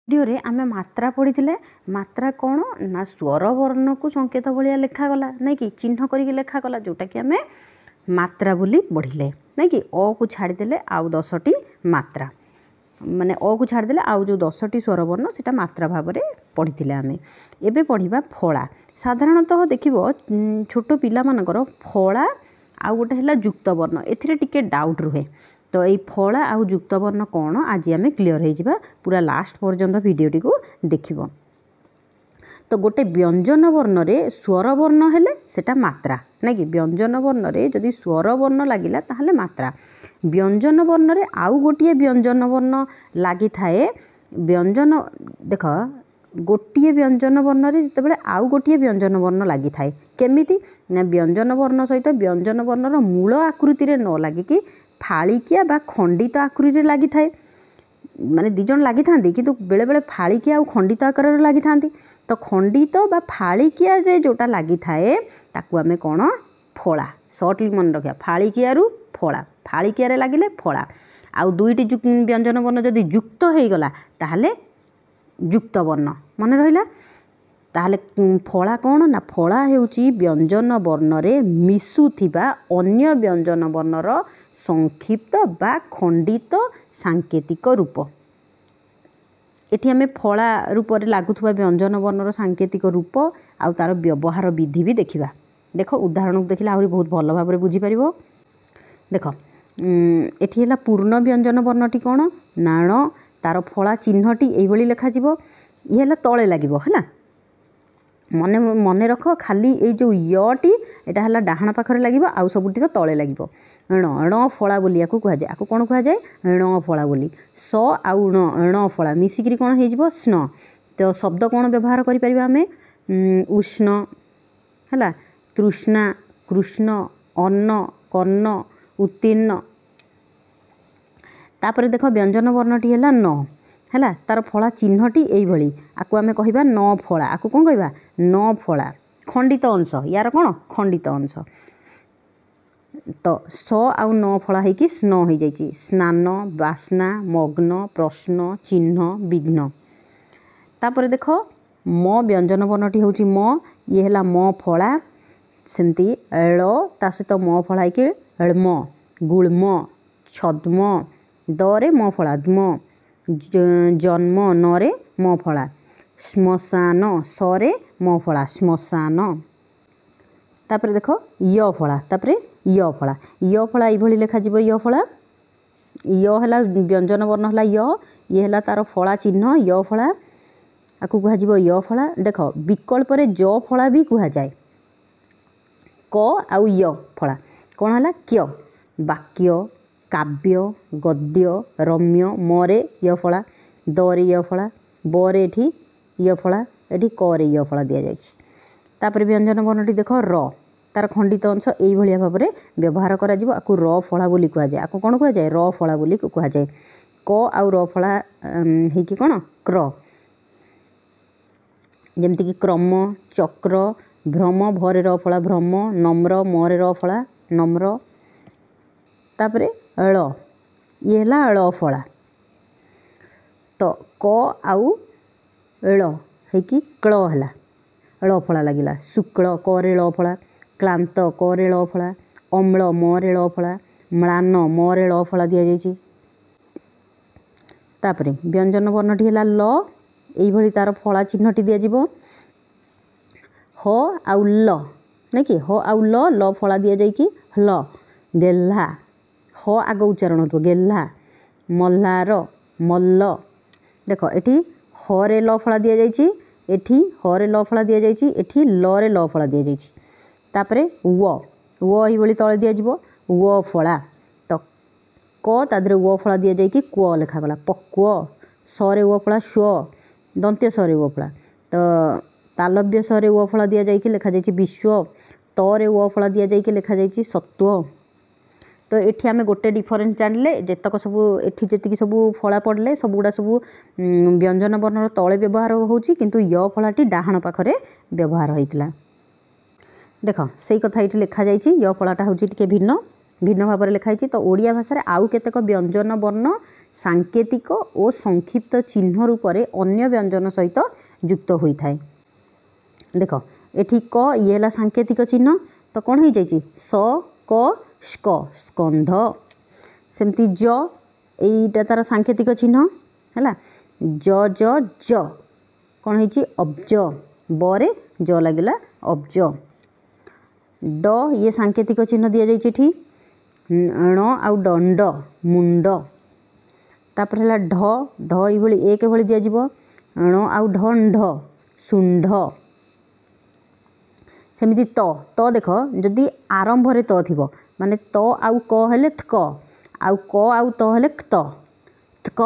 Video आम मात्रा पढ़ी मात्रा कौन ना स्वर वर्ण को संकेत भाया लेखागला नहीं कि चिन्ह करके लेखागला जोटा कि आम मात्रा बोली पढ़िले नहीं कि अ को छाड़देले आउ 10टी मात्रा माने अ को छाड़देले आउ जो 10टी स्वर वर्ण सेटा मात्रा भाव में पढ़ी आम एबे पढ़िबा फला साधारणतः देखिबो छोट पिला मानकर फला आउ गोटे है युक्त वर्ण एथिरे टिके डाउट रुहे तो ये फला आउ युक्त वर्ण कौन आज आम क्लीयर हो जावा पूरा लास्ट पर्यंत भिडटी को देखिबो। तो गोटे व्यंजन वर्ण रे स्वर वर्ण हेले सेटा मात्रा नहीं कि व्यंजन वर्ण रे जदि स्वर वर्ण लगिला ताहले मात्रा व्यंजन वर्ण रे आउ गोटे व्यंजन वर्ण लगी थाए व्यंजन देख गोटे व्यंजन वर्ण रे जितेबाला आउ गोटे व्यंजन वर्ण लगी थाए केमिति ना व्यंजन वर्ण सहित व्यंजन वर्णर मूल आकृति रे न लगिकी फाड़िकिया बा खंडित आकृति लगी थाए माने दिज लगी था किंतु बेले बेले फाड़िकिया और खंडित आकार लगी था तो खंडित बा फाड़िकिया रे जोटा लगी थाए ताकू आमे कौन फला सर्टली मन रखिया फाड़िकिया रु फला फाड़िकिया रे लागिले फला आउ दुईटी व्यंजन वर्ण जदि युक्त हो गला ताहले युक्त वर्ण मन रहिला ताहले फला कौन ना फला हेउची व्यंजन वर्ण रे मिसुथिबा अन्य व्यंजन वर्णर संक्षिप्त बा खंडित सांकेतिक रूप एठी आमे फला रूप रे लागुथुबा व्यंजन वर्णर सांकेतिक रूप आउ तार व्यवहार विधि भी देखिबा। देख उदाहरण देखिले आहुरी बहुत भल भाव में बुझी परिबो। देख एठी हला पूर्ण व्यंजन वर्णटी कौन नाण तार फला चिन्हटी एई भली लेखा जिवो ये हला तळे लागिवो हला मने मने रख खाली ये जो यटी एटा हला डाहाण पाखरे लागिवो आउ सबुटिक तळे लागिवो ण फला बोली याकू कह जाए आकू कौन कह जाए ण फला बोली स आउ ण फला मिसिकी कौन हो स्न तो शब्द कौन व्यवहार करि परिबा आमे उष्ण हला तृष्णा कृष्ण अन्न कर्ण उत्तीर्ण तापर देख व्यंजन वर्णटी है न है तार फला चिन्हटी यही आकु आमे कहबा न फला आकु कौन कहबा न फला खंडित अंश यार कौन खंडित अंश तो स आउ न फला है कि स्न हो जाइए स्नान बास्ना मग्न प्रश्न चिन्ह विघ्न तापर देख म व्यंजन वर्णटी हूँ म ये है म फला सेमती ळ ता सहित म फला है कि ळ्म गुळ्म छद्म दरे म फला द्म जन्म नरे म फला श्मशान सरे म फला श्मशान तापर देख य फला तापर य फला ये लेखा जीव य फला य है व्यंजन वर्ण है ये है तार फला चिन्ह य फला आकु कह य फला देख विकल्प रे ज फला भी कह जाए क आउ य फला कौन है क्य वाक्य काव्य गद्य रम्य मरे य फला दरे य फला बरे एठी य फला एठी करे य फला दिया जाइछि तापर व्यंजन वर्णटी देख र तार खंडित अंश यही भाव में व्यवहार करा जिवो आकु र फला बोली कह जाए आकु कौन कह जाए र फला बोली कह जाए क आउ र फला है कि कौन क्र जमती कि क्रम चक्र भ्रम भरे र फला भ्रम नम्र मरे र फला नम्र तापरे ळ ये है ळ फला तो क आउ ळ है कि क्ल है ळ फला लगिला शुक्ल करे ळ फला क्लांत करे ळ फला अम्ल मरे ळ फला म्लान मरे ळ फला दिया जाइछि तापरे व्यंजन वर्णटी है ल यही तार फला चिन्हटी दिया जिवो ह आउ ल नहीं कि ह आउ ल फला दिया जाए कि ल गेल्हा ह आग उच्चारण हो गेल्हा मल्हार मल्ल देख एठी ह रे ल फला दिया जाइछि एठी ह रे ल फला दिया जाइछि एठी ल रे ल फला दिया जाइछि तापरे व यही भली तले दिया जिवो व फला तो क तादरे व फला दिया जाए कि क्व लेखा गला पक्व सरे व फला स्व दंत्य सरे व फला तो तालव्य सरे व फला दिया जाए कि लेखा जाइछि विश्व तरे व फला दिया जाए कि लेखा जाइछि सत्व तो एठी आमे गोटे डिफरेंस जानले जेतक सबू एठी जेतिकी सबू फला पड़ले सबुडा सबू व्यंजन वर्णर तले व्यवहार होउची किंतु य फलाटी डाहाण पाखरे व्यवहार होइतला देख सेई कथा एठी लेखा जाइछि य फलाटा होउची टिके भिन्न भिन्न भाव में लिखाई। तो ओडिया भाषा आउ केतेक व्यंजन वर्ण सांकेतिक और संक्षिप्त चिन्ह रूप में अन्य व्यंजन सहित युक्त होता है। देख एठी क ये है सांकेतिक चिन्ह, तो कौन हो जाइए स क स्क स्कंध। सेमती ज यहीटा तार सांकेतिक चिन्ह है। ज ज ज कौन हो अब्ज, बरे ज लगे अब्ज। ड ये सांकेतिक चिन्ह दि जाइए ण आउ दंड मुंड। तापर है ढ ढ ये एक भली दिज्व ण आउ ढंढ सुंढ। सेमती त देख जदि आरंभ रे त थिबो माने त आउ क हेले थक आउ क आउ त हेले क्त थक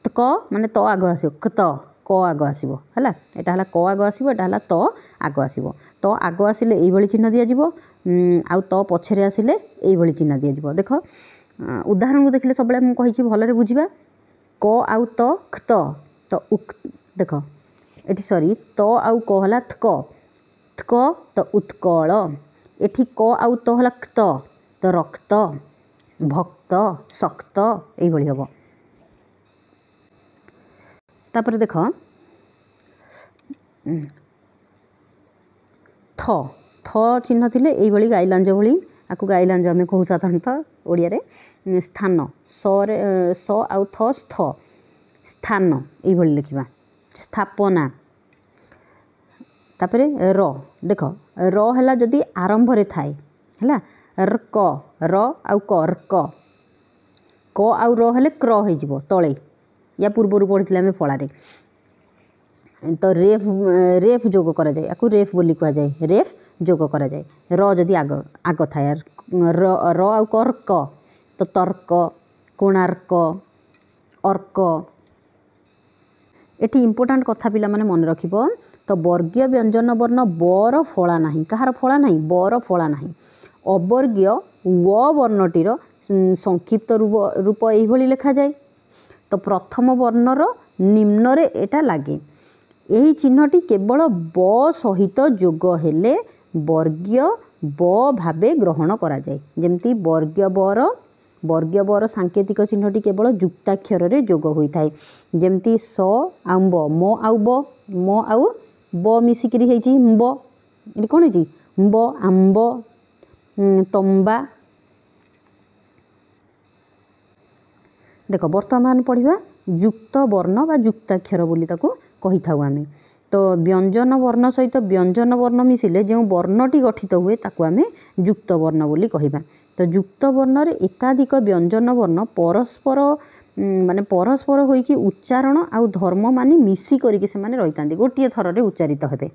थक माने त आग आसीबो क्त क आग आसीबो हैला। एटा हला क आग आसीबो, एटा हला त आग आसीबो। त आग आसिले एई भली चिन्ह दिया जिवो आउ त पछरे आसिले एई भली चिन्ह दिया जिवो। देख उदाहरण को देखिले सब बेले मु कहिछि भलरे बुझिबा। क आउ त क्त तो उक देख एठी सॉरी त आउ क हला थक थक तो उत्कल। एठी क आउ त हला क्त तो रक्त भक्त शक्त एई भली हबो। तापर देख थ थ चिन्ह थिले एई भली गाइलांज भली आकु गाइलांज आमे कहू साधारणतः ओडिया रे स्थान स आउ थ स्थ स्थान एई भली लिखिबा स्थापना। तापर र देख र हला जदि आरंभ रे थाए हला रक र आउ क रक क आउ र हेले क्र हो जिवो तळे या पूर्व पढ़ी आम फलारे। तो रेफ रेफ जोग करा जाए आकु रेफ बोली कह जाए रेफ जोग करा जाए। र जदि आग आग थाए र आउ कर्क तो तर्क कोणार्क अर्क। एटी इम्पोर्टाट कथा पिला माने मन रखिबो। तो वर्गीय व्यंजन वर्ण बर फला नाही कहार फला नाही बर फला नाही। अवर्गीय व वर्णटीर संक्षिप्त रूप यही लिखा जाए। तो प्रथम वर्णर निम्न रे एटा लागे। यही चिन्हटी केवल ब सहित जोग हेले वर्गीय ब भावे ग्रहण करा जाए। जेमती वर्गीय बर सांकेतिक चिन्हटी केवल युक्ताक्षर रे जोग होता है। जेमती स आंब म आउ ब मिसिकी होती ब ये कौन है ब आंब तंबा। देख वर्तमान पढ़ा युक्त वर्ण बा युक्ताक्षर बोली ताकू कही थाउ आमे। तो व्यंजन वर्ण सहित व्यंजन वर्ण मिसिले जो वर्णटी गठित हुए ताकू आमे युक्त वर्ण बोली कहिबा। तो युक्त वर्ण रे एकाधिक व्यंजन वर्ण परस्पर माने परस्पर होइकी उच्चारण आउ धर्म मानी मिसी करिके से माने रहितांती गोटिए थर रे उच्चारित हेबे।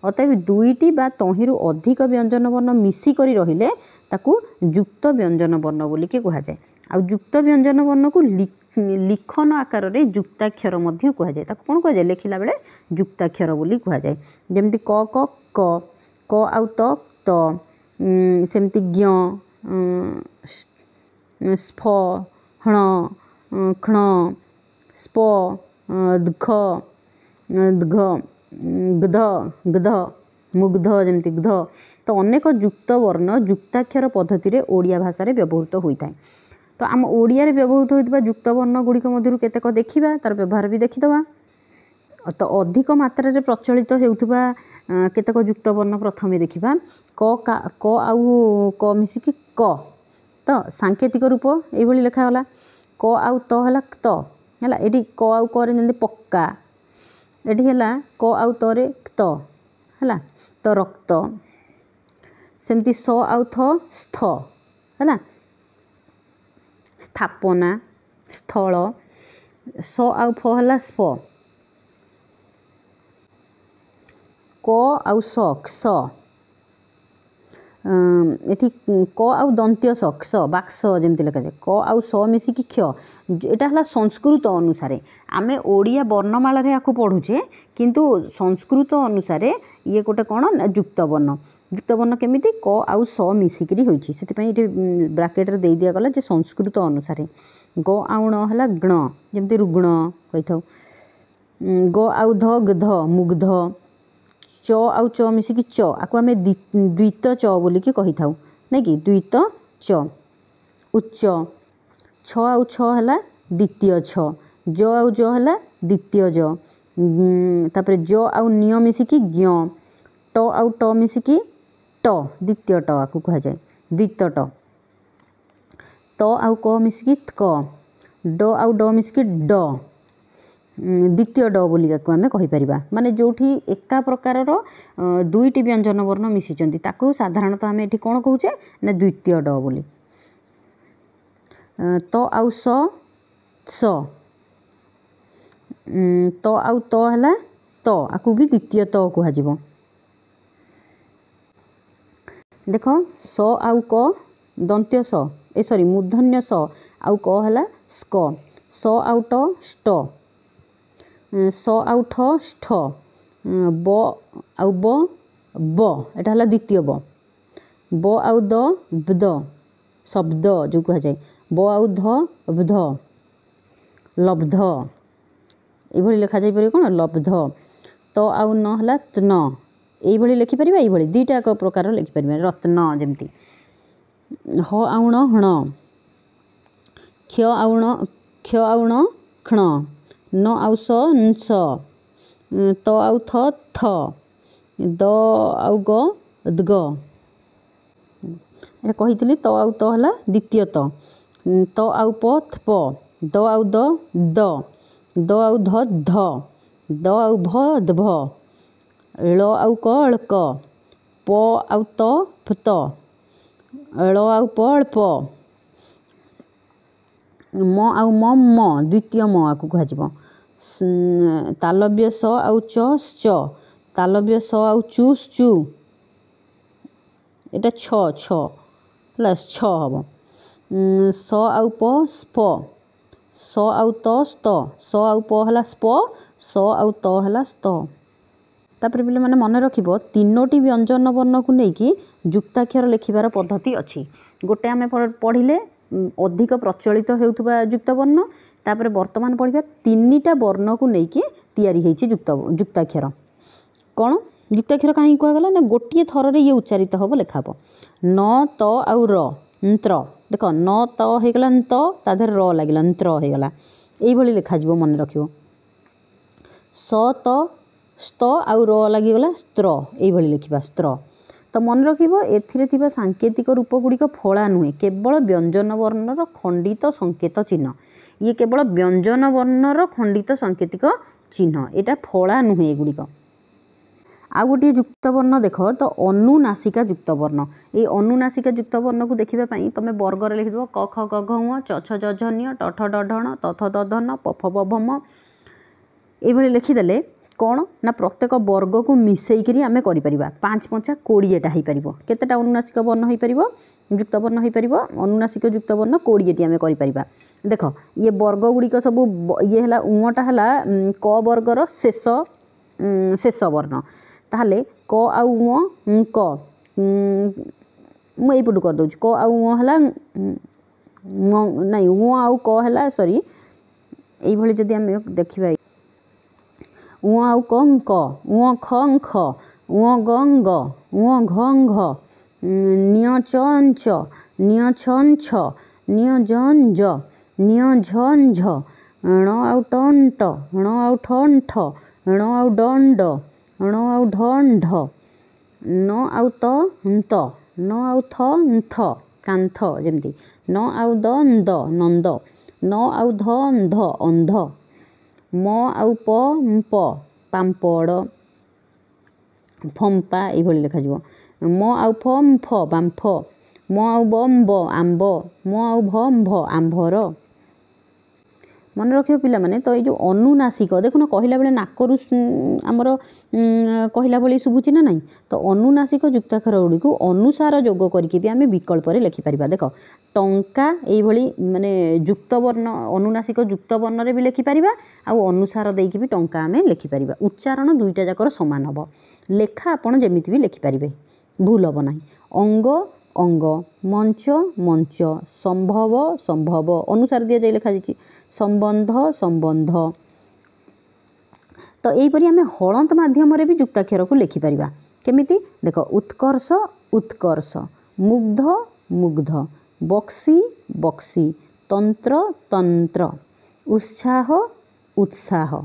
अतएव दुईटी बा तहिरु अधिक व्यंजन वर्ण मिसी करी रहिले ताकू युक्त व्यंजन वर्ण बोली के कहा जाए। आ युक्त व्यंजन वर्ण को लिखन आकार रे युक्ताक्षर मध्य कहा जाए। ताकू कोन कहा जाए लिखिला बेले युक्ताक्षर बोली कहा जाए। जेमती क क क क आउ त त सेमती ज्ञ स्फ हण क्षण स्प ध्ख दघ गध गध मुग्ध जमती गध। तो अनेक युक्त वर्ण युक्ताक्षर पद्धति रे ओडिया भाषा रे व्यवहृत होता है। तो आम ओडिया रे व्यवहृत होता युक्त वर्ण गुड़िक मध्य केतेक देखा तार व्यवहार भी देखीदवा। तो अधिक मात्रा रे प्रचलित होउथबा केतेक युक्त वर्ण प्रथमे देखिबा क आउ क मिसिकी क। तो सांकेतिक रूप एभली लिखागला क आउ त हला क्त हला। एठी क आउ क रे जंदी पक्का एठी हला क आउ त रे क्त हला तो रक्त। सेमती स आउ थ स्थ हला स्थापना स्थल। स आउ फ हला स्फ क आउ स क्ष एठी क आउ दंत्य स क्ष बाक्स जेमती लिखा जाए। क आउ स मिसिकी क्ष एटा हला संस्कृत अनुसार आमे ओडिया वर्णमाला रे आकु पढुचे किंतु संस्कृत अनुसार ये गोटे कौन युक्त वर्ण। युक्त वर्ण केमिति क आउ स मिसिकी होइछि सेति ये ब्राकेट रे दे दिया गला जे संस्कृत अनुसार। ग आउ न हला गण जेमती रुग्ण कहि थाउ। ग आउ ध गध मुग्ध। च आउ च मिसिकी च आकु आमे द्वित च बोली कि कहि थाउ नै कि द्वित च। उच्च छ आउ छ है द्वितीय छ ज आउ ज है द्वितीय ज तापर ज आउ निय मिसिकी ज्ञ ट आउ ट मिसिकी ट द्वितीय ट आपको कह जाए द्वितीय ट त आउ क मिसिकी क ड आउ ड मिसिकी ड द्वितीय ड बोली आम कहीपर माने जोठी एका प्रकार दुईटी व्यंजन वर्ण मिशिचंती ताकू साधारणतः आम ये कौन कहुचे ना द्वितीय ड बोली त आउ स त आउ त है त आकु भी द्वितीय त कह देख स आउ क दंत्य स ए सॉरी मूर्धन्य स आउ क है स्क स आउ ट स्ट स आउ ठ ष्ठ ब आउ ब एटा है द्वितीय ब आउ द ब्द शब्द जो कह जाए ब आउ ध ब्ध लब्ध ये लिखा जापर कौन लब्ध तो आउ न है त्न ये लिखिपर ये दुईटा प्रकार लिखिपर रत्न जमती ह आउण हण क्ष आउण क्षण न आउ स त आउ थ द आउ ग द्ग कही त आउ त है द्वितीय त आउ प द आउ द आउ ध द आउ भ ध ळ आउ क प आउ त ळ आउ प म आउ म द्वितीय म आपको कह तालव्य स आउ च तालव्य स आउ चु एटा छ प्लस छ हम स आउ प स्प स आउ त स्त स आउ प है स्प स आउ त है स्त तापर पे मैंने मन रख तीनोटी व्यंजन वर्ण को लेकिन युक्ताक्षर लिखार पद्धति अच्छी गोटे आम पढ़िले अधिक प्रचलित होउथबा युक्त वर्ण तापर वर्तमान पढ़िबा तीनटा वर्ण को लेकिन तैयारी होईछि युक्ताक्षर कौन युक्ताक्षर कहीं कहगला ना गोटे थर ये उच्चारित हम लिखाब न त आउ र न्त्र देख न त होगला न्त ताधर र लगे न्त्र होगला ये लिखा मन रख स त स्त आउ र लगिगला स्त्र ये लिखा स्त्र तो मन रख ए सांकेतिक रूप गुड़िक फला नुहे केवल व्यंजन वर्णर खंडित संकेत चिन्ह ये केवल व्यंजन वर्णर खंडित सांकेतिक चिन्ह यहाँ फला नुहे एगुड़िक आ गोटे युक्त वर्ण देख तो अनुनासिका युक्त वर्ण ये अनुनासिका युक्त वर्ण को देखापी तुम वर्गर लिखिद क ख ग घ ङ च छ ज झ ञ ट ठ ड ढ ण त थ द ध न प फ ब भ म ये लिखिदेले कौन ना प्रत्येक वर्ग को मिसेकरी आम कर 5 5 20टा हो पार केतेटा अनुनासिक वर्ण हो पार युक्त वर्ण हो पार अनुनासिक युक्त वर्ण 20टी आम कर देख ये वर्ग गुड़िक सब ये है उटा है क वर्गर शेष शेष वर्ण ताहले क आउ क मुझे करदे क आउ है नहीं आउ क है सॉरी ये जदि आम देखा आउ क ख ख ग ङ घ घ न्य च न्य छ न्य ज न्य झ ण आउ ट ण आउ ठ ण आउ ड ण आउ ढ न आउ त न आउ थ कांथ जमती न आउ द नंद न आउ ध अंध म आउ प पाम्पड़ फंपा ये लिखा म आउ फ बाम्फ म आउ ब आंब म आउ भ आंभर मन रख पिला माने तो ये जो अनुनासिक देखुन कहला बेले नाकरु आमर कहला भली शुभुची ना नहीं तो अनुनासिक युक्ताक्षर गुड़ी को अनुसार जोग करके भी आम विकल्प लिखिपर देख टंका ये माने युक्त वर्ण अनुनासिक युक्त वर्ण भी लिखिपर आउ अनुसार देकी भी टंका आम लिखिपर उच्चारण दुईटा जाकर सामान हम लेखा आपड़ जमी भी लिखिपारे भूल हम ना अंग अंग मंच मंच संभव संभव अनुसार दि जाए लिखा जाए संबंध संबंध तो यहीपरि आम हलंत मध्यम भी युक्ताक्षर को लिखिपर केमिति देख उत्कर्ष उत्कर्ष मुग्ध मुग्ध बक्सी बक्सी, तंत्र तंत्र, उत्साह उत्साह।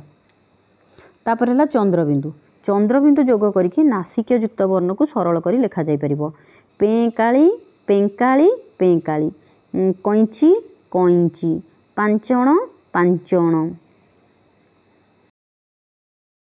तापर है चंद्रबिंदु। चंद्रबिंदु जोग करके नासिक युक्त वर्ण को सरल कर लिखा जाई परिबो। पेंकाली पेंकाली पेंकाली, कैंची कैंची, पांचण पांचण,